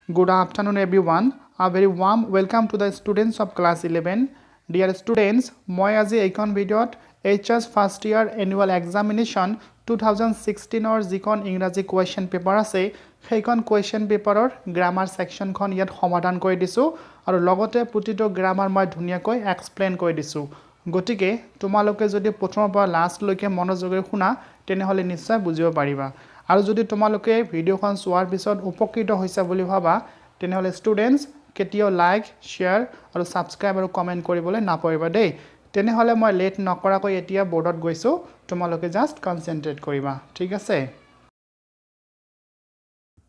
Good afternoon, everyone. A very warm welcome to the students of class 11. Dear students, মই আজি এইখন ভিডিঅ'ত HS first year annual examination 2016 যিখন ইংৰাজী question paper আছে সেইখন কুৱেশ্যন পেপাৰৰ গ্ৰামাৰ ছেকশ্যনখন ইয়াত সমাধান কৰি দিছোঁ আৰু লগতে প্ৰতিটো গ্ৰামাৰ মই ধুনীয়াকৈ এক্সপ্লেইন কৰি দিছোঁ গতিকে তোমালোকে যদি প্ৰথমৰ পৰা লাষ্টলৈকে মনোযোগেৰে শুনা তেনেহ'লে নিশ্চয় বুজিব পাৰিবা আৰু যদি তোমালোকে ভিডিঅ'খন চোৱাৰ পিছত উপকৃত হৈছে বুলি ভাবা তেনেহ'লে ষ্টুডেণ্টছ কেতিয়াও লাইক শ্বেয়াৰ আৰু ছাবস্ক্ৰাইব আৰু কমেণ্ট কৰিবলৈ নাপাহৰিবা দেই তেনেহ'লে মই লেট নকৰাকৈ এতিয়া বৰ্ডত গৈছোঁ তোমালোকে জাষ্ট কনচেন্ট্ৰেট কৰিবা ঠিক আছে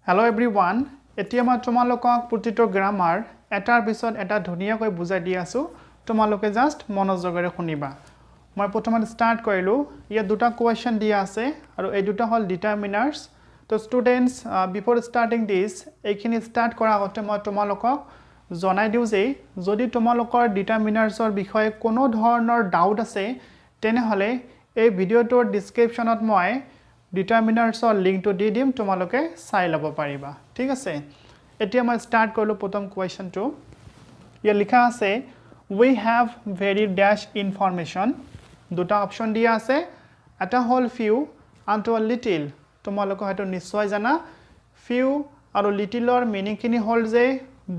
হেল্ল' এভৰিৱান এতিয়া মই তোমালোকক প্ৰতিটো গ্ৰামাৰ এটাৰ পিছত এটা ধুনীয়াকৈ বুজাই দি আছোঁ তোমালোকে জাষ্ট মনোযোগেৰে শুনিবা মই প্ৰথমতে স্টাৰ্ট কৰিলোঁ ইয়াত দুটা কুৱেশ্যন দিয়া আছে আৰু এই দুটা হ'ল ডিটাৰমিনাৰ্ছ তো ষ্টুডেণ্টছ বিফৰ ষ্টাৰ্টিং দিছ এইখিনি ষ্টাৰ্ট কৰাৰ আগতে মই তোমালোকক জনাই দিওঁ যে যদি তোমালোকৰ ডিটাৰমিনাৰ্ছৰ বিষয়ে কোনো ধৰণৰ ডাউট আছে তেনেহ'লে এই ভিডিঅ'টোৰ ডিছক্ৰিপশ্যনত মই ডিটাৰমিনাৰ্ছৰ লিংকটো দি দিম তোমালোকে চাই ল'ব পাৰিবা ঠিক আছে এতিয়া মই ষ্টাৰ্ট কৰিলোঁ প্ৰথম কুৱেশ্যনটো ইয়াত লিখা আছে we have very dash information দুটা অপশ্যন দিয়া আছে এটা হ'ল few আনটো হ'ল little তোমালোকে হয়তো নিশ্চয় জানা few আৰু littleৰ মিনিংখিনি হ'ল যে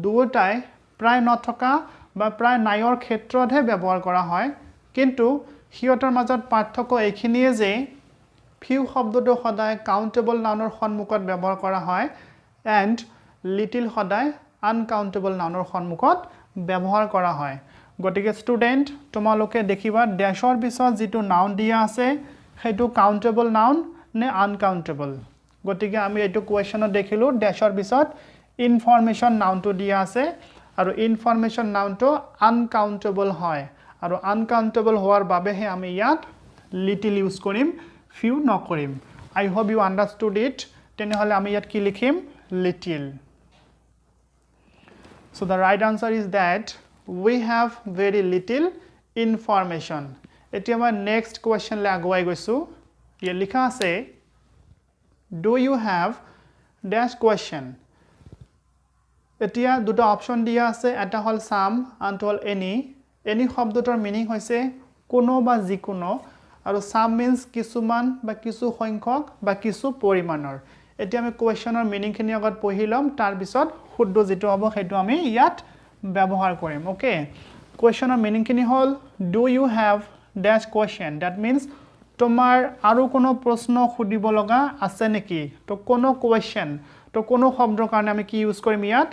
দুটাই প্ৰায় নথকা বা প্ৰায় নাইৰ ক্ষেত্ৰতহে ব্যৱহাৰ কৰা হয় কিন্তু সিহঁতৰ মাজত পাৰ্থক্য এইখিনিয়ে যে few শব্দটো সদায় কাউন্টেবল নাউনৰ সন্মুখত ব্যৱহাৰ কৰা হয় এণ্ড লিটিল সদায় আনকাউন্টেবল নাউনৰ সন্মুখত ব্যৱহাৰ কৰা হয় গতিকে ষ্টুডেণ্ট তোমালোকে দেখিবা ডেশৰ পিছত যিটো নাউন দিয়া আছে সেইটো কাউন্টেবল নাউন নে আনকাউন্টেবল গতিকে আমি এইটো কুৱেশ্যনত দেখিলোঁ ডেশৰ পিছত ইনফৰমেশ্যন নাউনটো দিয়া আছে আৰু ইনফৰমেশ্যন নাউনটো আনকাউন্টেবল হয় আৰু আনকাউন্টেবল হোৱাৰ বাবেহে আমি ইয়াত লিটিল ইউজ কৰিম few নকৰিম I hope you understood it তেনেহ'লে আমি ইয়াত কি লিখিম little so the right answer is that we have very little information এতিয়া মই next question লৈ আগুৱাই গৈছোঁ ইয়াত লিখা আছে do you have dash question এতিয়া দুটা অপশ্যন দিয়া আছে এটা হ'ল some আনটো হ'ল any শব্দটোৰ মিনিং হৈছে কোনো বা যিকোনো আৰু some means কিছুমান বা কিছু সংখ্যক বা কিছু পৰিমাণৰ এতিয়া আমি কুৱেশ্যনৰ মিনিংখিনি আগত পঢ়ি ল'ম তাৰ পিছত শুদ্ধ যেটো হ'ব সেইটো আমি ইয়াত ব্যৱহাৰ কৰিম ওকে কুৱেশ্যনৰ মিনিংখিনি হ'ল do you have dash question that means তোমাৰ আৰু কোনো প্ৰশ্ন সুধিব লগা আছে নেকি তো কোনো কুৱেশ্যন তো কোনো শব্দৰ কাৰণে আমি কি ইউজ কৰিম ইয়াত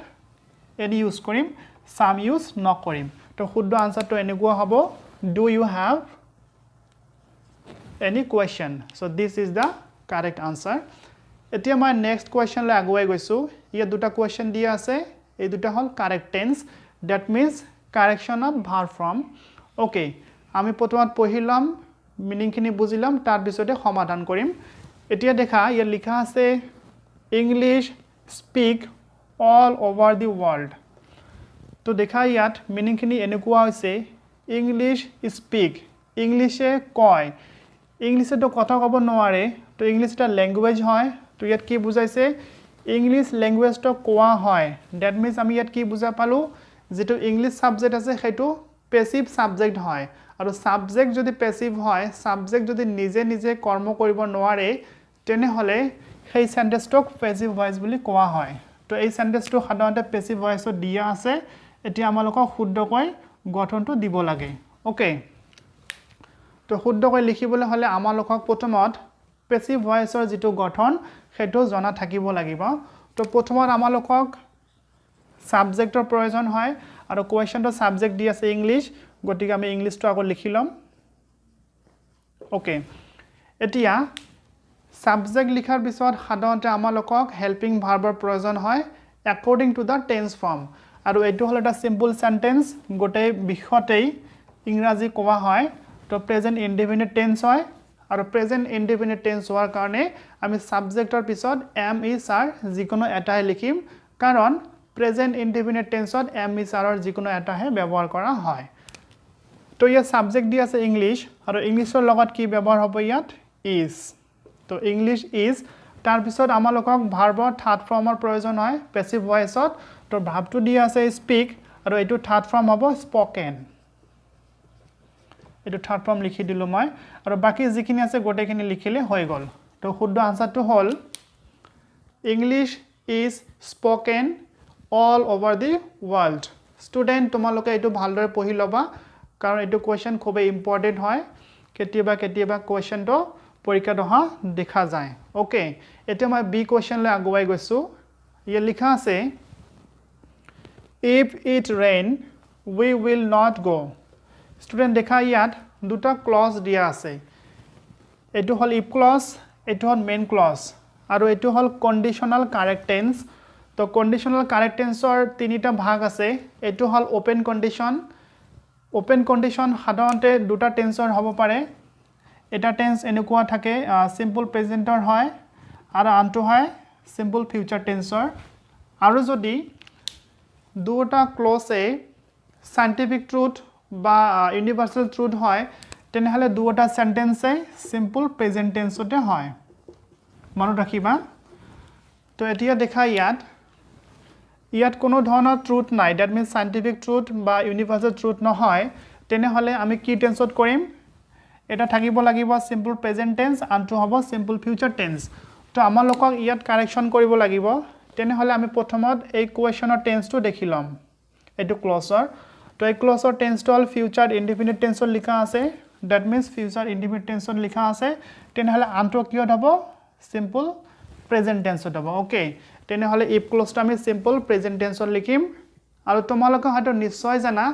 any ইউজ কৰিম some ইউজ নকৰিম তো শুদ্ধ আনসাৰটো এনেকুৱা হ'ব do you have any question so this is the correct answer এতিয়া মই next question লৈ আগুৱাই গৈছোঁ ইয়াত দুটা question দিয়া আছে এই দুটা হ'ল correct tense that means correction of verb form okay আমি প্ৰথমত পঢ়িলাম মিনিংখিনি বুজিলাম তাৰ পিছতে সমাধান কৰিম এতিয়া দেখা ইয়াত লিখা আছে English speak all over the world তো দেখা ইয়াত মিনিংখিনি এনেকুৱা হৈছে ইংলিছ স্পিক ইংলিছে কয় ইংলিছে তো কথা ক'ব নোৱাৰে তো ইংলিছ এটা ল্যাঙ্গুৱেজ হয় তো ইয়াত কি বুজাইছে ইংলিছ ল্যাঙ্গুৱেজটো কোৱা হয় দ্যাট মিন্স আমি ইয়াত কি বুজা পালো যেটো ইংলিছ সাবজেক্ট আছে সেইটো পেসিভ সাবজেক্ট হয় আৰু সাবজেক্ট যদি পেসিভ হয় সাবজেক্ট যদি নিজে নিজে কৰ্ম কৰিব নোৱাৰে তেনেহলে সেই সেন্টেন্সটোক পেসিভ ভয়েস বুলি কোৱা হয় তো এই সেন্টেন্সটো সাধাৰণতে পেসিভ ভয়েসত দিয়া আছে এতিয়া আমালোকক শুদ্ধকৈ গঠনটো দিব লাগে ওকে তো শুদ্ধকৈ লিখিবলৈ হলে আমালোকক প্ৰথমত পেসিভ ভয়েসৰ যেটো গঠন সেইটো জনা থাকিব লাগিব তো প্ৰথমত আমালোকক সাবজেক্টৰ প্ৰয়োজন হয় আৰু কুৱেশ্যনটো সাবজেক্ট দি আছে ইংলিছ গতিকে আমি ইংলিছটো আগত লিখি লম ওকে এতিয়া সাবজেক্ট লিখাৰ পিছত সাধাৰণতে আমালোকক হেল্পিং ভাৰ্বৰ প্ৰয়োজন হয় according to the tense form আৰু এইটো হ'ল এটা সিম্পল সেন্টেন্স গোটেই বিষয়তেই ইংৰাজী কোৱা হয় তো প্ৰেজেন্ট ইনডিফিনিট টেন্স হয় আৰু প্ৰেজেন্ট ইনডিফিনিট টেন্স হোৱাৰ কাৰণে আমি সাবজেক্টৰ পিছত am is are যিকোনো এটাই লিখিম কাৰণ প্ৰেজেন্ট ইনডিফিনিট টেন্সত am is are ৰ যিকোনো এটাহে ব্যৱহাৰ কৰা হয় তো ইয়াত সাবজেক্ট দি আছে ইংলিছ আৰু ইংলিছৰ লগত কি ব্যৱহাৰ হ'ব ইয়াত is তো ইংলিছ is তাৰ পিছত আমালোকক ভাৰ্বৰ থাৰ্ড ফৰ্মৰ প্ৰয়োজন হয় পেসিভ ভয়েসত তো ভাবটো দিয়া আছে স্পিক আৰু এটো থাৰ্ড ফৰ্ম হ'ব স্পোকেন এটো থাৰ্ড ফৰ্ম লিখি দিলো মই আৰু বাকি যিখিনি আছে গোটেইখিনি লিখিলে হৈ গল তো শুদ্ধ আনসাৰটো হল English is spoken all over the world student তোমালোকে এটো ভালদৰে পঢ়ি লবা কাৰণ এটো কোৱেশ্চন খুব ইম্পৰ্টেন্ট হয় কেতিয়াবা কোৱেশ্চনটো পৰীক্ষাত অহা দেখা যায় ওকে এতিয়া মই বি কোৱেশ্চন লৈ আগুৱাই গৈছো ইয়ে লিখা আছে if it rain we will not go student দেখা ইয়াত দুটা ক্লজ দিয়া আছে এটো হল if clause এটো হল main clause আৰু এটো হল conditional correct tense তো conditional correct tense ৰ তিনিটা ভাগ আছে এটো হল open condition সাধাৰণতে দুটা টেন্সৰ হ'ব পাৰে এটা টেন্স এনেকুৱা থাকে সিম্পল প্ৰেজেন্টৰ হয় আৰু আনটো হয় সিম্পল ফিউচাৰ টেন্সৰ আৰু যদি দুটা ক্লজে সাইন্টিফিক ট্ৰুথ বা ইউনিভাৰ্সাল ট্ৰুথ হয় তেনেহলে দুটা সেন্টেন্সে সিম্পল প্ৰেজেন্ট টেন্সতে হয় মনত ৰাখিবা তো এতিয়া দেখা ইয়াত কোনো ধৰণৰ ট্ৰুথ নাই দ্যাট মিন্স সাইন্টিফিক ট্ৰুথ বা ইউনিভাৰ্সাল ট্ৰুথ নহয় তেনেহলে আমি কি টেন্সত কৰিম এটা থাকিব লাগিব সিম্পল প্ৰেজেন্ট টেন্স আনটো হ'ব সিম্পল ফিউচাৰ টেন্স তো আমালোকক ইয়াত কাৰেকচন কৰিব লাগিব তেনেহলে আমি প্ৰথমত এই কোৱেশ্চনৰ টেন্সটো দেখি লম এটো ক্লজৰ তো এই ক্লজৰ টেন্সটো হল ফিউচাৰ ইনডিফিনিট টেন্সত লিখা আছে দ্যাট মিন্স ফিউচাৰ ইনডিফিনিট টেন্সত লিখা আছে তেনেহলে আনটো কিয় হ'ব সিম্পল প্ৰেজেন্ট টেন্সত হ'ব ওকে তেনেহলে if ক্লজটো আমি সিম্পল প্ৰেজেন্ট টেন্সত লিখিম আৰু তোমালোকে হয়তো নিশ্চয় জানা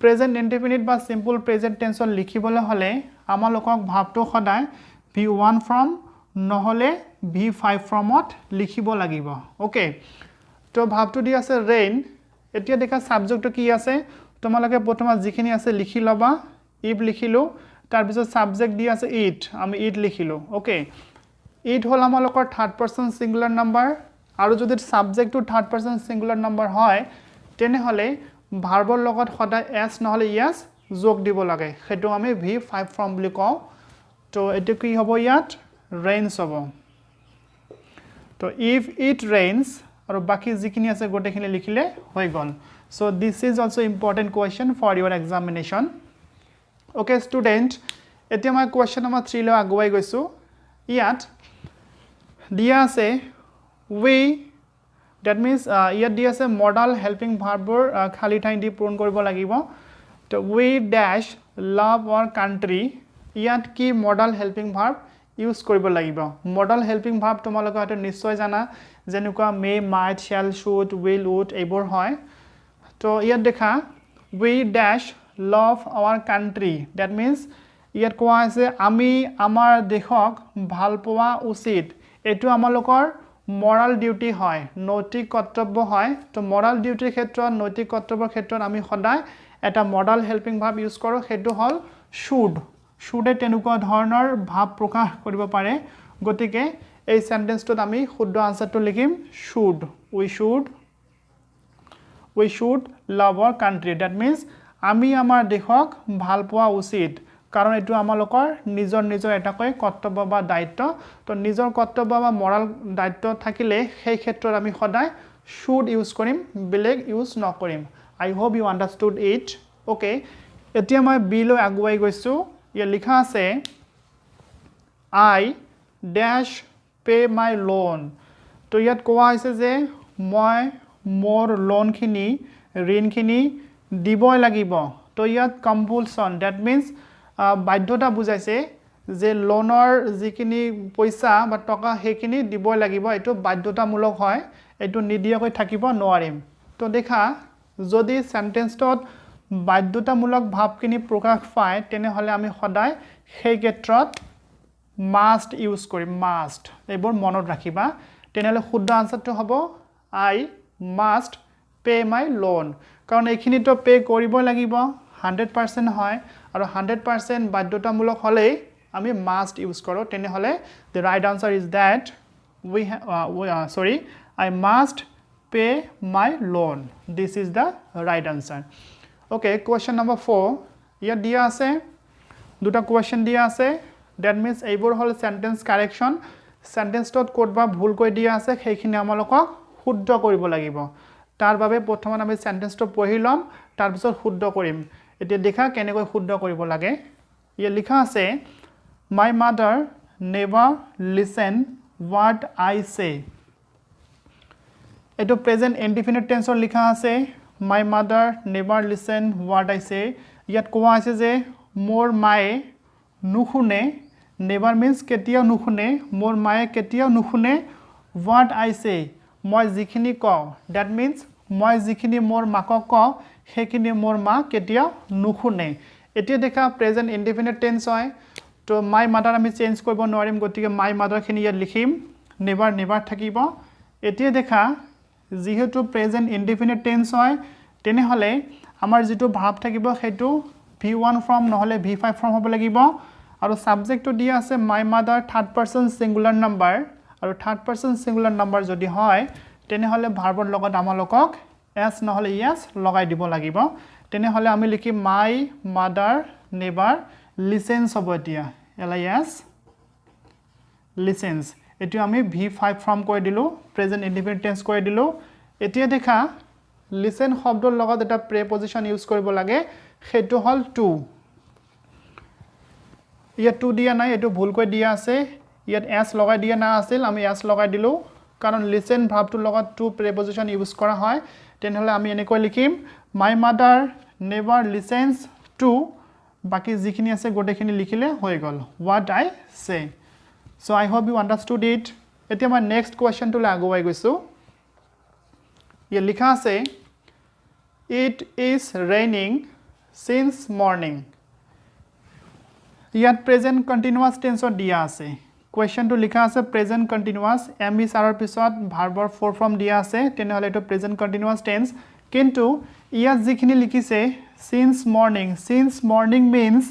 প্ৰেজেন্ট ইনডিফিনিট বা সিম্পল প্ৰেজেন্ট টেন্সত লিখিবলৈ হলে আমালোকক ভাবটো সদায় v1 ফৰ্ম নহলে v5 ফৰ্মত লিখিব লাগিব ওকে তো ভাবটো দি আছে rain এতিয়া দেখা সাবজেক্টটো কি আছে তোমালোকে প্ৰথমে যিখিনি আছে লিখি লবা if লিখিলো তাৰ পিছত সাবজেক্ট দি আছে it আমি it লিখিলো ওকে it হল আমালোকৰ থাৰ্ড পাৰসন সিঙ্গুলাৰ নাম্বাৰ আৰু যদি সাবজেক্টটো থাৰ্ড পাৰসন সিঙ্গুলাৰ নাম্বাৰ হয় তেনেহলে ভাৰ্বৰ লগত সদায় s নহলে yes যোগ দিব লাগে হেতু আমি v5 ফর্ম বুলি কও তো এটো কি হ'ব ইয়াত rains হ'ব তো if it rains আৰু বাকি যিখিনি আছে গোটেইখিনি লিখিলে হৈ গল so this is also important question for your examination okay student এতিয়া মই question number 3 লৈ আগুৱাই গৈছো ইয়াত দিয়া আছে we that means ইয়াত দিয়া আছে মডাল হেল্পিং ভাৰ্বৰ খালি ঠাই দি পূৰণ কৰিব লাগিব তো we dash love our country ইয়াত কি মডাল হেল্পিং ভাৰ্ব ইউজ কৰিব লাগিব মডাল হেল্পিং ভাৰ্ব তোমালোকে হয়তো নিশ্চয় জানা যেনেকুৱা may might shall should will would এইবোৰ হয় তো ইয়াত দেখা we dash love our country that means ইয়াত কোৱা আছে আমি আমাৰ দেশক ভাল পোৱা উচিত এটো আমালোকৰ moral duty হয় নৈতিক কৰ্তব্য হয় তো moral duty ক্ষেত্ৰত নৈতিক কৰ্তব্যৰ ক্ষেত্ৰত আমি সদায় এটা মডাল হেল্পিং ভাৰ্ব ইউজ কৰো হেতু হল should এ তেনেকুৱা ধৰণৰ ভাব প্ৰকাশ কৰিব পাৰে গতিকে এই সেন্টেন্সটোত আমি শুদ্ধ আনসাৰটো লিখিম should we should love our country that means আমি আমাৰ দেশক ভাল পোৱা উচিত কাৰণ এটো আমালোকৰ নিজৰ এটাকৈ কৰ্তব্য বা দায়িত্ব তো নিজৰ কৰ্তব্য বা মৰাল দায়িত্ব থাকিলে সেই ক্ষেত্ৰত আমি সদায় should ইউজ কৰিম বেলেগ ইউজ নকৰিম I hope you understood it okay এতিয়া মই বি লৈ আগুৱাই গৈছো ইয়া লিখা আছে I dash pay my loan তো ইয়াত কোৱা হৈছে যে মই মোৰ লোনখিনি ঋণখিনি দিবই লাগিব তো ইয়াত কম্পালসন that means বাধ্যতা বুজাইছে যে লোনৰ যিখিনি পইচা বা টকা হেখিনি দিবই লাগিব এটো বাধ্যতামূলক হয় এটো নিদিয়াকৈ থাকিব নোৱাৰিম তো দেখা যদি সেন্টেন্সটোত বাধ্যতামূলক ভাবখিনি প্ৰকাশ পায় তেনেহলে আমি সদায় সেই ক্ষেত্ৰত must ইউজ কৰিম must এইবোৰ মনত ৰাখিবা তেনেহলে শুদ্ধ আনসাৰটো হ'ব I must pay my loan কাৰণ এইখিনি তো পে কৰিব লাগিব 100% হয় আৰু 100% বাধ্যতামূলক হলে আমি must ইউজ কৰো তেনেহলে the right answer is that I must pay my loan this is the right answer okay question number 4 ইয়াত দিয়া আছে দুটা question দিয়া আছে that means এইবোৰ হল sentence correction সেন্টেন্সটোত কোডবা ভুল কৈ দিয়া আছে সেইখিনি আমালোকক শুদ্ধ কৰিব লাগিব তাৰ বাবে প্ৰথমে আমি সেন্টেন্সটো পঢ়ি লম তাৰ পিছত শুদ্ধ কৰিম এতিয়া দেখা কেনেকৈ শুদ্ধ কৰিব লাগে ইয়া লিখা আছে my mother never listen what I say এটো প্ৰেজেন্ট ইনডিফিনিট টেন্সৰ লিখা আছে my mother never listen what I say ইয়াত কোৱা আছে যে মোৰ মায়ে নুশুনে never means কেতিয়াও নুশুনে মোৰ মায়ে কেতিয়াও নুশুনে what I say মই যিখিনি কওঁ that means মই যিখিনি মোৰ মাকক কওঁ সেইখিনি মোৰ মা কেতিয়াও নুশুনে এতিয়া দেখা প্ৰেজেন্ট ইনডিফিনিট টেন্স হয় তো my mother আমি চেঞ্জ কৰিব নোৱাৰিম গতিকে my mother খিনি ইয়াত লিখিম never never থাকিব এতিয়া দেখা যেহেতু প্ৰেজেন্ট ইনডিফিনিট টেন্স হয় তেনেহলে আমাৰ যেটো ভাব থাকিব হেতু v1 ফৰ্ম নহলে v5 ফৰ্ম হ'ব লাগিব আৰু সাবজেক্টটো দিয়া আছে my mother third person singular number আৰু থাৰ্ড পাৰসন সিঙ্গুলাৰ নাম্বাৰ যদি হয় তেনেহলে ভাৰ্বৰ লগত আমালোকক s নহলে yes লগাই দিব লাগিব তেনেহলে আমি লিখিম my mother never listens হ'ব এতিয়া lis listens এটো আমি v5 ফর্ম কৰি দিলো প্ৰেজেন্ট ইনডিফিনিট টেন্স কৰি দিলো এতিয়া দেখা listen শব্দৰ লগত এটা প্ৰিপজিশন ইউজ কৰিব লাগে হেতু হল to ইয়া to দিয়া নাই এটো ভুল কৈ দিয়া আছে ইয়াত s লগাই দিয়া না আছিল আমি s লগাই দিলো কাৰণ listen ভাবটোৰ লগত to প্ৰিপজিশন ইউজ কৰা হয় তেনেহলে আমি এনেকৈ লিখিম my mother never listens to বাকি যিখিনি আছে গোটেখিনি লিখিলে হৈ গল what I say so I hope you understood it এতিয়া মই নেক্সট কোৱেশ্চনটো লাগুৱাই গৈছো ইয়া লিখা আছে it is raining since morning ইয়াত প্ৰেজেন্ট কন্টিনিউয়াস টেন্সৰ দিয়া আছে কোৱেশ্চনটো লিখা আছে প্ৰেজেন্ট কন্টিনিউয়াস am is আৰৰ পিছত ভাৰ্বৰ ফৰ ফৰ্ম দিয়া আছে তেনেহলে এটো প্ৰেজেন্ট কন্টিনিউয়াস টেন্স কিন্তু ইয়াত যিখিনি লিখিছে since morning means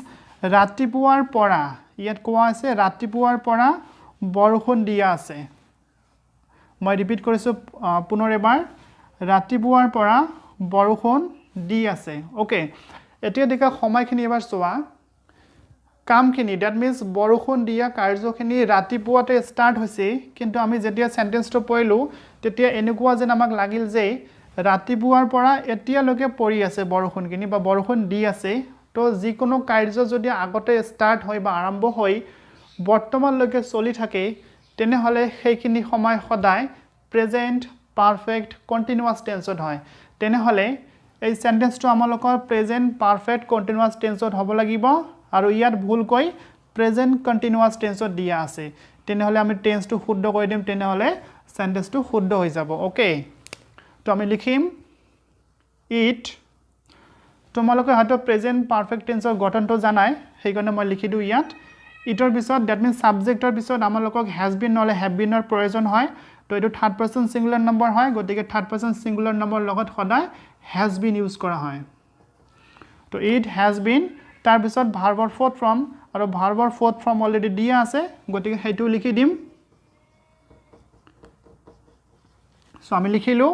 ৰাতিপুৱাৰ পৰা ইয়াত কোৱা আছে ৰাতিপুৱাৰ পৰা বৰষুণ দিয়া আছে মই ৰিপিট কৰিছো পুনৰ এবাৰ ৰাতিপুৱাৰ পৰা বৰষুণ দি আছে ওকে এতিয়া দেখা সময়খিনি এবাৰ চোৱা কামখিনি that means বৰষুণ দিয়া কাৰ্যখিনি ৰাতিপুৱাতে স্টাৰ্ট হৈছে কিন্তু আমি যেতিয়া সেন্টেন্সটো পঢ়িলো তেতিয়া এনেকুৱা যেন আমাক লাগিল যে ৰাতিপুৱাৰ পৰা এতিয়ালৈকে পৰি আছে বৰষুণখিনি বা বৰষুণ দি আছে তো যিকোনো কাৰ্য যদি আগতে স্টাৰ্ট হয় বা আৰম্ভ হয় বৰ্তমানলৈকে চলি থাকে তেনেহলে সেইখিনি সময় সদায় প্ৰেজেন্ট পাৰফেক্ট কন্টিনিউয়াস টেন্সত হয় তেনেহলে এই সেন্টেন্সটো আমালোকৰ প্ৰেজেন্ট পাৰফেক্ট কন্টিনিউয়াস টেন্সত হ'ব লাগিব আৰু ইয়াত ভুল কৈ প্ৰেজেন্ট কন্টিনিউয়াস টেন্সত দিয়া আছে তেনেহলে আমি টেন্সটো শুদ্ধ কৰি দিম তেনেহলে সেন্টেন্সটো শুদ্ধ হৈ যাব ওকে তো আমি লিখিম it তোমালোকে হয়তো প্ৰেজেন্ট পাৰফেক্ট টেন্সৰ গঠনটো জানাই সেইকাৰণে মই লিখি দিও ইয়াত ইটৰ পিছত দ্যাট মিন্স সাবজেক্টৰ পিছত আমালোকক has been নহলে have been ৰ প্ৰয়োজন হয় তো এটো থাৰ্ড পাৰসন সিঙ্গুলাৰ নাম্বাৰ হয় গতিকে থাৰ্ড পাৰসন সিঙ্গুলাৰ নাম্বাৰ লগত সদায় has been ইউজ কৰা হয় তো it has been তাৰ পিছত ভাৰ্বৰ ফোৰ্থ ফৰ্ম আৰু ভাৰ্বৰ ফোৰ্থ ফৰ্ম অলৰেডি দিয়া আছে গতিকে হেতু লিখি দিম সো আমি লিখিলো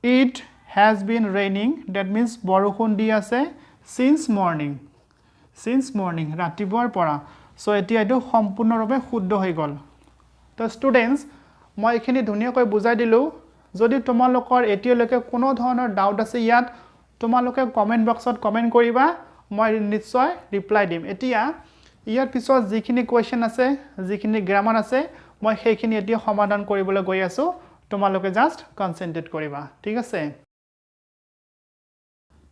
it has been raining that means বৰষুণ দি আছে since morning ৰাতিপুৱাৰ পৰা সো এতিয়া এটো সম্পূৰ্ণৰূপে শুদ্ধ হৈ গল তো স্টুডেন্টস মই এখিনি ধুনিয়াকৈ বুজাই দিলো যদি তোমালোকৰ এতিয়ালৈকে কোনো ধৰণৰ ডাউট আছে ইয়াত তোমালোকে কমেন্ট বক্সত কমেন্ট কৰিবা মই নিশ্চয় ৰিপ্লাই দিম এতিয়া ইয়াৰ পিছত যিখিনি কোৱেশ্চন আছে যিখিনি গ্ৰামাৰ আছে মই সেইখিনি এতিয়া সমাধান কৰিবলৈ গৈ আছো তোমালোকে জাস্ট কনসেন্ট্ৰেট কৰিবা ঠিক আছে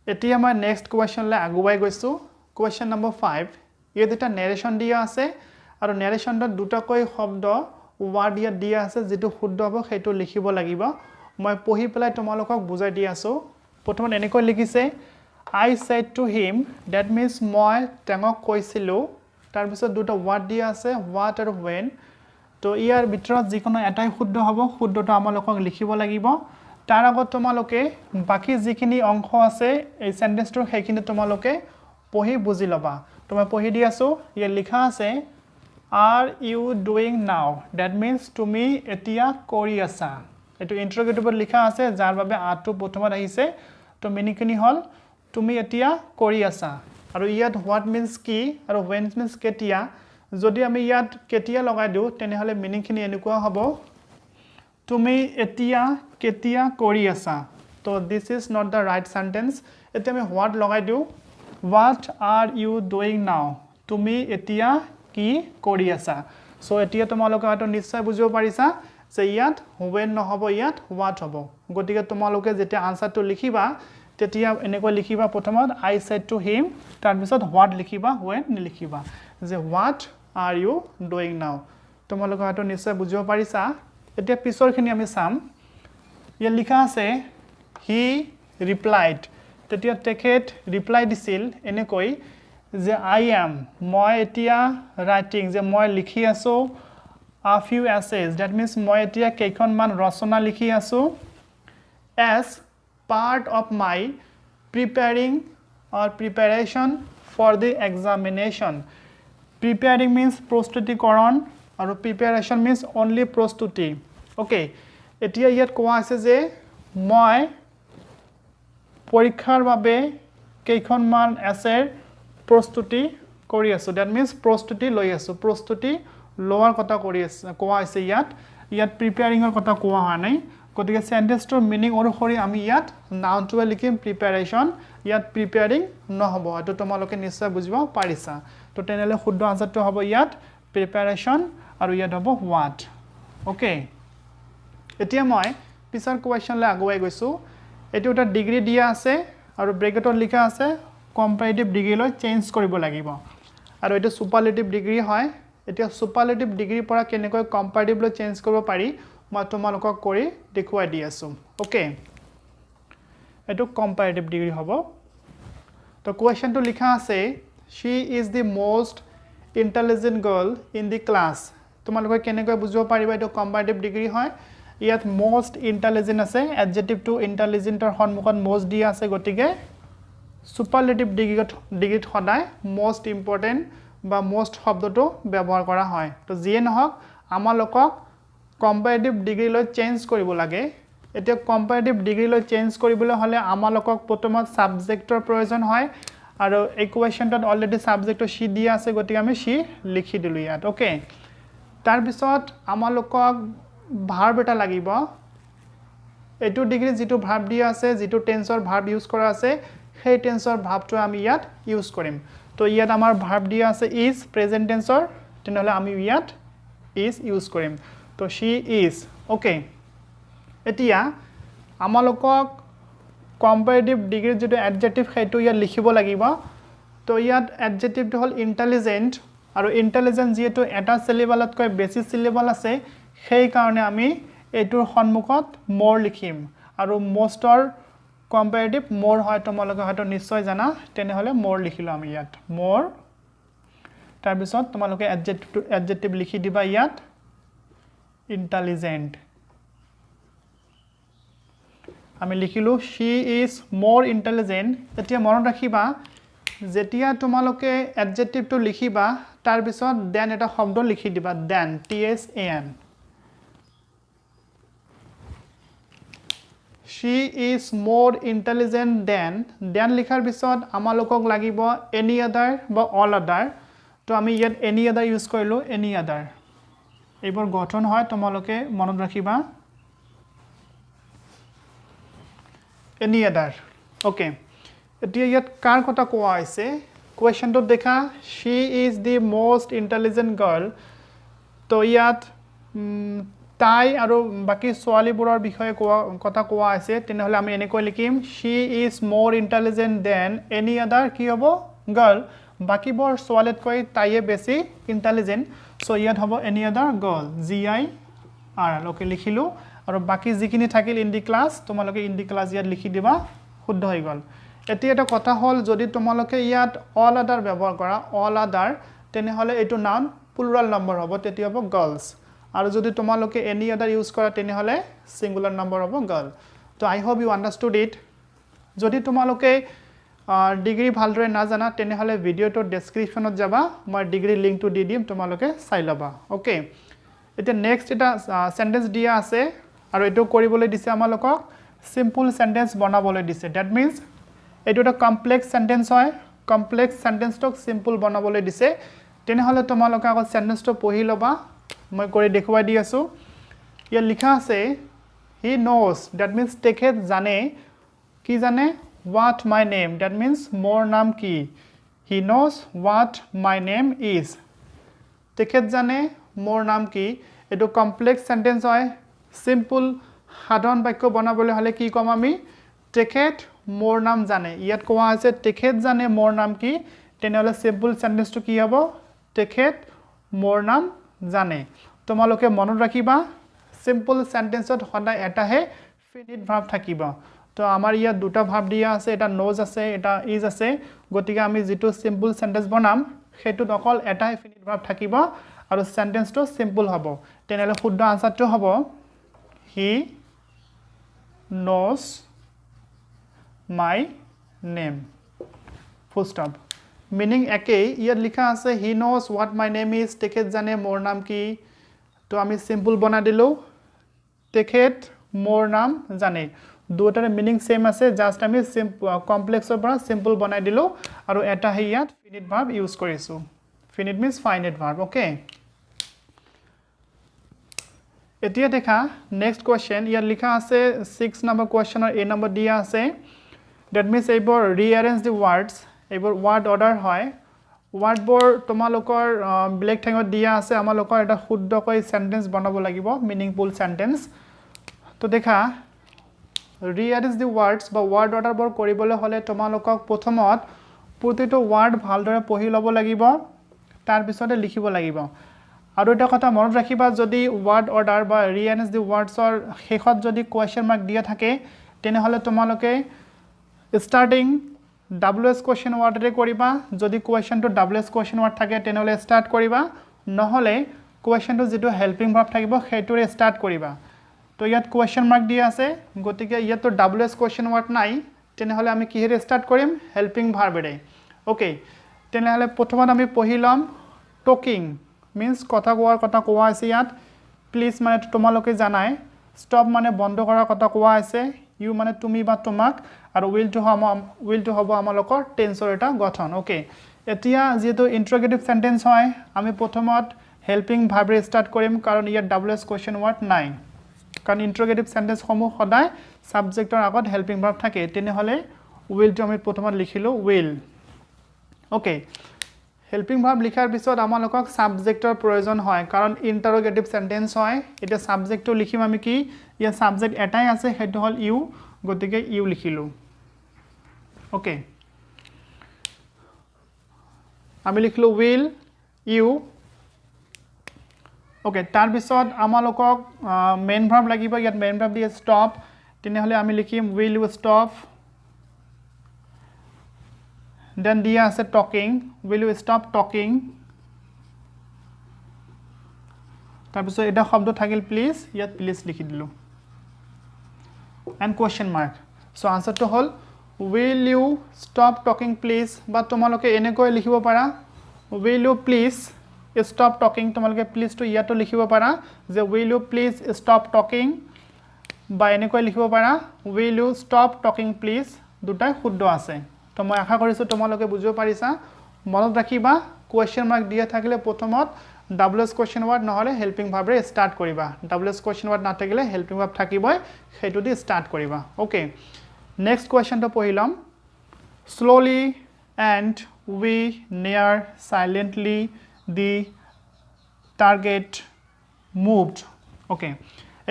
এতিয়া মই নেক্সট কোৱেশ্চনলৈ আগুৱাই গৈছো কোৱেশ্চন নম্বৰ 5 ইয়াত এটা নেৰেশন দিয়া আছে আৰু নেৰেশনত দুটাকৈ শব্দ ওয়ার্ড ইয়াত দিয়া আছে যেটো শুদ্ধ হ'ব সেইটো লিখিব লাগিব মই পঢ়ি পেলাই তোমালোকক বুজাই দি আছো প্ৰথমে এনেকৈ লিখিছে I said to him that means মই তেওঁক কৈছিলো তাৰ পিছত দুটা ওয়াৰ্ড দিয়া আছে what আৰু when তো ইয়াৰ ভিতৰত যিকোনো এটাই শুদ্ধ হ'ব শুদ্ধটো আমালোকক লিখিব লাগিব তাৰ আগত তোমালোকে বাকি যিখিনি অংশ আছে এই সেন্টেন্সটোৰ সেইখিনি তোমালোকে পঢ়ি বুজি লবা মই পঢ়ি দি আছো ইয়াত লিখা আছে are you doing now that means তুমি এতিয়া কৰি আছা এটো ইন্টাৰগেটিভত লিখা আছে যাৰ বাবে আটো প্ৰথমত আহিছে তো মিনিংখিনি হল তুমি এতিয়া কৰি আছা আৰু ইয়াত what means কি আৰু when means কেতিয়া যদি আমি ইয়াত কেতিয়া লগাই দিও তেনেহলে মিনিংখিনি এনেকুৱা হ'ব তুমি এতিয়া কেতিয়া কৰি আছা তো this is not the right sentence এতিয়া আমি what লগাই দিও what are you doing now তুমি এতিয়া কি কৰি আছা সো এতিয়া তোমালোকে হয়তো নিশ্চয় বুজিব পাৰিছা যে ইয়াত when নহব ইয়াত what হ'ব গতিকে তোমালোকে যেতিয়া আনসাৰটো লিখিবা তেতিয়া এনেকৈ লিখিবা প্ৰথমত I said to him তাৰ পিছত what লিখিবা when লিখিবা যে what are you doing now তোমালোকে হয়তো নিশ্চয় বুজিব পাৰিছা এতিয়া পিছৰখিনি আমি চাম ইয়াত লিখা আছে he replied তেতিয়া তেখেত ৰিপ্লাই দিছিল এনেকৈ যে I am মই এতিয়া writing যে মই লিখি আছো a few essays that means মই এতিয়া কেইখনমান ৰচনা লিখি আছো as part of my preparation for the examination preparing means প্ৰস্তুতিকৰণ আৰু preparation means only প্ৰস্তুতি okay এতিয়া ইয়াত কোৱা আছে যে মই পৰীক্ষাৰ বাবে কেইখনমান এছেৰ প্ৰস্তুতি কৰি আছো that means প্ৰস্তুতি লৈ আছো প্ৰস্তুতি লোৱাৰ কথা কৰি আছে কোৱা আছে ইয়াত প্ৰিপেয়াৰিং ৰ কথা কোৱা হোৱা নাই গতিকে সেন্টেন্সটোৰ মিনিং অনুসৰি আমি ইয়াত নাউনটো লিখিম প্ৰিপাৰেচন ইয়াত প্ৰিপেয়াৰিং নহব এটো তোমালোকে নিশ্চয় বুজিব পাৰিছা তো তেনেলে শুদ্ধ আনসাৰটো হ'ব ইয়াত প্ৰিপাৰেচন আৰু ইয়াত হ'ব what ওকে এতিয়া মই পিছৰ কোৱেশ্চনলৈ আগুৱাই গৈছো এটো এটা ডিগ্ৰী দিয়া আছে আৰু ব্ৰেকেটত লিখা আছে কম্পাৰেটিভ ডিগ্ৰীলৈ চেঞ্জ কৰিব লাগিব আৰু এটো সুপাৰলেটিভ ডিগ্ৰী হয় এতিয়া সুপাৰলেটিভ ডিগ্ৰীৰ পৰা কেনেকৈ কম্পাৰেটিভলৈ চেঞ্জ কৰিব পাৰি মই তোমালোকক কৰি দেখুৱাই দি আছো ওকে এটো কম্পাৰেটিভ ডিগ্ৰী হ'ব তো কোৱেশ্চনটো লিখা আছে she is the most intelligent girl in the class তোমালোকে কেনেকৈ বুজিব পাৰিবা এটো কম্পাৰেটিভ ডিগ্ৰী হয় ইয়াত most intelligent আছে adjective to intelligent ৰ সন্মুখত most দিয়া আছে গতিকে সুপাৰলেটিভ ডিগ্ৰীত সদায় most important বা most শব্দটো ব্যৱহাৰ কৰা হয় তো যিয়ে নহওক আমালোকক কম্পাৰেটিভ ডিগ্ৰীলৈ চেঞ্জ কৰিব লাগে এতিয়া কম্পাৰেটিভ ডিগ্ৰীলৈ চেঞ্জ কৰিবলৈ হলে আমালোকক প্ৰথমত সাবজেক্টৰ প্ৰয়োজন হয় আৰু ইকুৱেশনটোত অলৰেডি সাবজেক্টটো she দিয়া আছে গতিকে আমি she লিখি দিলো ইয়াত ওকে তাৰ পিছত আমালোকক ভাৰ্ব এটা লাগিব এটো ডিগ্ৰী যেটো ভাৰ্ব দিয়া আছে যেটো টেন্সৰ ভাৰ্ব ইউজ কৰা আছে সেই টেন্সৰ ভাৰ্বটো আমি ইয়াত ইউজ কৰিম তো ইয়াত আমাৰ ভাৰ্ব দিয়া আছে is প্ৰেজেন্ট টেন্সৰ তেনেহলে আমি ইয়াত is ইউজ কৰিম তো she is ওকে এতিয়া আমালোকক কম্পাৰেটিভ ডিগ্ৰী যেটো এডজেক্টিভ সেইটো ইয়াত লিখিব লাগিব তো ইয়াত এডজেক্টিভটো হল ইন্টেলিজেন্ট আৰু ইন্টেলিজেন্ট যেটো এটা সিলেবলতকৈ বেছি সিলেবল আছে সেই কাৰণে আমি এটোৰ সন্মুখত more লিখিম আৰু mostৰ কম্পাৰেটিভ more হয় তোমালোকে হয়তো নিশ্চয় জানা তেনেহলে more লিখিলো আমি ইয়াত more তাৰ পিছত তোমালোকে এডজেক্টিভ লিখি দিবা ইয়াত intelligent আমি লিখিলো she is more intelligent এতিয়া মনত ৰাখিবা যেতিয়া তোমালোকে এডজেক্টিভটো লিখিবা তাৰ পিছত then এটা শব্দ লিখি দিবা then t s a n she is more intelligent than লিখাৰ পিছত আমালোকক লাগিব any other বা all other তো আমি ইয়াত any other ইউজ কৰিলো any other এইবোৰ গঠন হয় তোমালোকে মনত ৰাখিবা any other ওকে এতিয়া ইয়াত কাৰ কথা কোৱা হৈছে কোৱেশ্চনটো দেখা she is the most intelligent girl তো ইয়াত তাই আৰু বাকি ছোৱালীবোৰৰ বিষয়ে কথা কোৱা আছে তেনেহলে আমি এনেকৈ লিখিম she is more intelligent than any other কি হ'ব girl বাকিবোৰ ছোৱালীতকৈ তাইয়ে বেছি ইন্টেলিজেন্ট সো ইয়াত হ'ব any other girl g i r okay লিখিলো আৰু বাকি যিখিনি থাকিল ইন দি ক্লাস তোমালোকে ইন দি ক্লাস ইয়াত লিখি দিবা শুদ্ধ হৈ গল এতিয়া এটা কথা হল যদি তোমালোকে ইয়াত all other ব্যৱহাৰ কৰা all other তেনেহলে এটো নাউন প্লুৰাল নম্বৰ হ'ব তেতিয়া হ'ব girls আৰু যদি তোমালোকে any other ইউজ কৰা তেনেহলে সিঙ্গুলাৰ নম্বৰ হ'ব girl তো আই হোপ ইউ আন্ডাৰস্টুড ইট যদি তোমালোকে ডিগ্ৰী ভালদৰে না জানা তেনেহলে ভিডিওটো ডেসক্ৰিপচনত যাবা মই ডিগ্ৰী লিংকটো দি দিম তোমালোকে চাই লবা ওকে এটা নেক্সট এটা সেন্টেন্স দিয়া আছে আৰু এটো কৰিবলৈ দিছে আমালোকক সিম্পল সেন্টেন্স বনাবলৈ দিছে দ্যাট মিন্স এটো এটা কমপ্লেক্স সেন্টেন্স হয় কমপ্লেক্স সেন্টেন্সটো সিম্পল বনাবলৈ দিছে তেনেহলে তোমালোকে আকৌ সেন্টেন্সটো পঢ়ি লবা মই কৰি দেখুৱাই দি আছো ইয়াত লিখা আছে he knows that means তেখেত জানে কি জানে what my name that means মোৰ নাম কি he knows what my name is তেখেত জানে মোৰ নাম কি এটো কমপ্লেক্স সেন্টেন্স হয় সিম্পল সাধাৰণ বাক্য বনাবলৈ হলে কি কম আমি তেখেত মোৰ নাম জানে ইয়াত কোৱা আছে তেখেত জানে মোৰ নাম কি তেনেহলে সিম্পল সেন্টেন্সটো কি হ'ব তেখেত মোৰ নাম জানে তোমালোকে মনত ৰাখিবা সিম্পল সেন্টেন্সত সদায় এটাহে ফিনিট ভাৰ্ব থাকিব তো আমাৰ ইয়াত দুটা ভার্ব দিয়া আছে এটা নোজ আছে এটা ইজ আছে গতিকে আমি যেটো সিম্পল সেন্টেন্স বনাম হেতু অকল এটাহে ফিনিট ভার্ব থাকিব আৰু সেন্টেন্সটো সিম্পল হ'ব তেনেহলে শুদ্ধ আনসাৰটো হ'ব he knows my name full stop meaning একেই ইয়াত লিখা আছে he knows what my name is তেখেত জানে মোৰ নাম কি তো আমি সিম্পল বনা দিলো তেখেত মোৰ নাম জানে দুটাৰ মিনিং সেম আছে জাস্ট আমি কমপ্লেক্সৰ পৰা সিম্পল বনাই দিলো আৰু এটা ইয়াত ফিনিট ভাৰ্ব ইউজ কৰিছো ফিনিট মিন্স ফাইনাইট ভাৰ্ব ওকে এতিয়া দেখা নেক্সট কোৱেশ্চন ইয়াত লিখা আছে 6 নম্বৰ কোৱেশ্চনৰ এ নম্বৰ দিয়া আছে দ্যাট মিন্স এইবোৰ ৰিঅ্যাৰেঞ্জ দি ওয়াৰ্ডস এইবোৰ ওয়াৰ্ড অৰ্ডাৰ হয় ওয়াৰ্ডবোৰ তোমালোকৰ ব্লেক ঠেঙত দিয়া আছে আমালোকৰ এটা শুদ্ধকৈ সেন্টেন্স বনাব লাগিব মিনিংফুল সেন্টেন্স তো দেখা ৰিঅ্যাৰেঞ্জ দি ওয়াৰ্ডস বা ওয়াৰ্ড অৰ্ডাৰবোৰ কৰিবলৈ হলে তোমালোকক প্ৰথমত প্ৰতিটো ওয়াৰ্ড ভালদৰে পঢ়ি ল'ব লাগিব তাৰ পিছতে লিখিব লাগিব আৰু এটা কথা মনত ৰাখিবা যদি ওয়াৰ্ড অৰ্ডাৰ বা ৰিঅ্যাৰেঞ্জ দি ওয়াৰ্ডছৰ শেষত যদি কোৱেশ্চন মাৰ্ক দিয়া থাকে তেনেহলে তোমালোকে স্টাৰ্টিং WS question word ৰে কৰিবা যদি কোৱেশ্চনটো WS question word থাকে তেনেহলে স্টাৰ্ট কৰিবা নহলে কোৱেশ্চনটো যেটো হেল্পিং ভাৰ্ব থাকিব হেতুৰে স্টাৰ্ট কৰিবা তো ইয়াত কোৱেশ্চন মাৰ্ক দিয়া আছে গতিকে ইয়াত তো WS question word নাই তেনেহলে আমি কিহেৰে স্টাৰ্ট কৰিম হেল্পিং ভাৰ্বেৰে ওকে তেনেহলে প্ৰথমত আমি পঢ়িলাম টকিং means কথা কোৱা আছে ইয়াত প্লিজ মানে তোমালোকে জানাই স্টপ মানে বন্ধ কৰাৰ কথা কোৱা আছে ইউ মানে তুমি বা তোমাক আৰু will to হ'ব আমালোকৰ টেন্সৰ এটা গঠন ওকে এতিয়া যেটো ইন্টাৰোগেটিভ সেন্টেন্স হয় আমি প্ৰথমত হেল্পিং ভাৰ্বৰে স্টাৰ্ট কৰিম কাৰণ ইয়াত WS question word নাই কাৰণ ইন্টাৰোগেটিভ সেন্টেন্স সমূহ সদায় সাবজেক্টৰ আগত হেল্পিং ভাৰ্ব থাকে তেনেহলে will to আমি প্ৰথমত লিখিলো will ওকে হেল্পিং ভাৰ্ব লিখাৰ পিছত আমালোকক সাবজেক্টৰ প্ৰয়োজন হয় কাৰণ ইন্টাৰোগেটিভ সেন্টেন্স হয় এটা সাবজেক্টটো লিখিম আমি কি ইয়া সাবজেক্ট এটাই আছে হেতু হল ইউ গতিকে ইউ লিখিলো ওকে আমি লিখলো will you ওকে তাৰ পিছত আমালোকক মেইন ভার্ব লাগিব ইয়াত মেইন ভার্ব দিয়ে stop তেনেহলে আমি লিখিম will you stop then দিয়া আছে talking will you stop talking তাৰ পিছত এটা শব্দ থাকিল প্লিজ ইয়াত প্লিজ লিখি দিলো and question mark so answer to hol will you stop talking please বা তোমালোকে এনেকৈ লিখিব পাৰা will you please stop talking তোমালোকে please to ইয়াতো লিখিব পাৰা যে will you please stop talking বা এনেকৈ লিখিব পাৰা will you stop talking please দুটাই শুদ্ধ আছে তো মই আশা কৰিছো তোমালোকে বুজিব পাৰিছা মনত ৰাখিবা কোৱেশ্চন মাৰ্ক দিয়া থাকিলে প্ৰথমত WS question word নহলে হেল্পিং ভাৰ্বৰে স্টাৰ্ট কৰিবা WS question word না থাকিলে হেল্পিং ভাৰ্ব থাকিবই হেতু দি স্টাৰ্ট কৰিবা ওকে নেক্সট কোৱেশ্চনটো পঢ়িলাম slowly and we near silently the target moved okay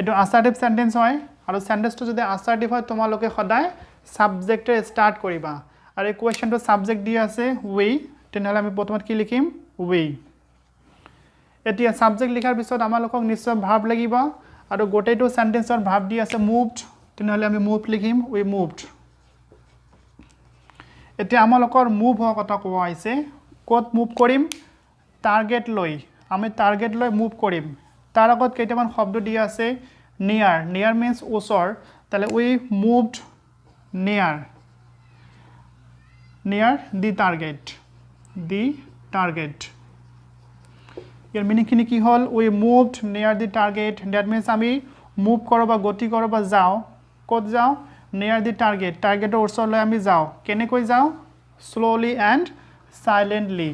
এটো assertive sentence হয় আৰু সেন্টেন্সটো যদি assertive হয় তোমালোকে সদায় সাবজেক্টে স্টাৰ্ট কৰিবা আৰু এই কোৱেশ্চনটো সাবজেক্ট দিয়া আছে we তেনেহলে আমি প্ৰথমত কি লিখিম we এতিয়া সাবজেক্ট লিখাৰ পিছত আমালোকক নিশ্চয় ভাৰ্ব লাগিব আৰু গোটেইটো সেন্টেন্সৰ ভার্ব দি আছে moved তেনেহলে আমি moved লিখিম we moved এতিয়া আমালোকৰ মুভ হোৱা কথা কোৱা হৈছে কত মুভ কৰিম টাৰ্গেট লৈ আমি টাৰ্গেট লৈ মুভ কৰিম তাৰ আগত কেইটামান শব্দ দি আছে near means ওচৰ তালে we moved near the target year meaning খিনি কি হল we moved near the target that means আমি মুভ কৰো বা গতি কৰো বা যাও কত যাও near the target ওচৰলৈ আমি যাও কেনেকৈ যাও slowly and silently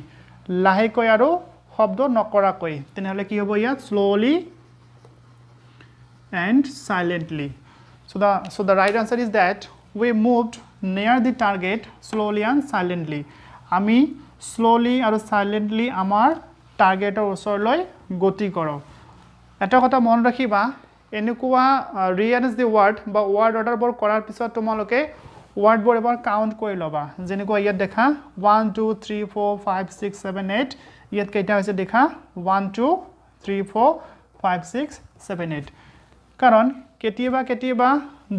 লাহেকৈ আৰু শব্দ নকৰাকৈ তেনেহলে কি হ'ব ইয়াত slowly and silently so the right answer is that we moved near the target slowly and silently আমি slowly আৰু silently আমাৰ টাৰ্গেটৰ ওচৰলৈ গতি কৰক এটা কথা মন ৰাখিবা এনেকুৱা rearrange the word বা word order বৰ কৰাৰ পিছত তোমালোকে word বোৰ এবাৰ কাউন্ট কৰি লবা যেনেকুৱা ইয়াত দেখা 1 2 3 4 5 6 7 8 ইয়াত কেইটা হৈছে দেখা 1 2 3 4 5 6 7 8 কাৰণ কেতিয়াবা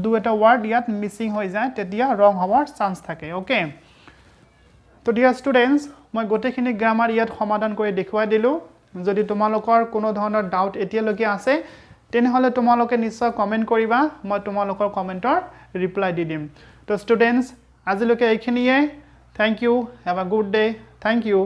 দু এটা word ইয়াত মিসিং হৈ যায় তেতিয়া ৰং হোৱাৰ চান্স থাকে ওকে তো ডিয়াৰ ষ্টুডেন্টস মই গোটেইখিনি গ্ৰামাৰ ইয়াত সমাধান কৰি দেখুৱাই দিলো যদি তোমালোকৰ কোনো ধৰণৰ ডাউট এতিয়ালৈকে আছে তেনেহলে তোমালোকে নিশ্চয় কমেন্ট কৰিবা মই তোমালোকৰ কমেন্টৰ ৰিপ্লাই দি দিম তো ষ্টুডেন্টস আজিলৈকে এইখিনিয়ে thank you have a good day thank U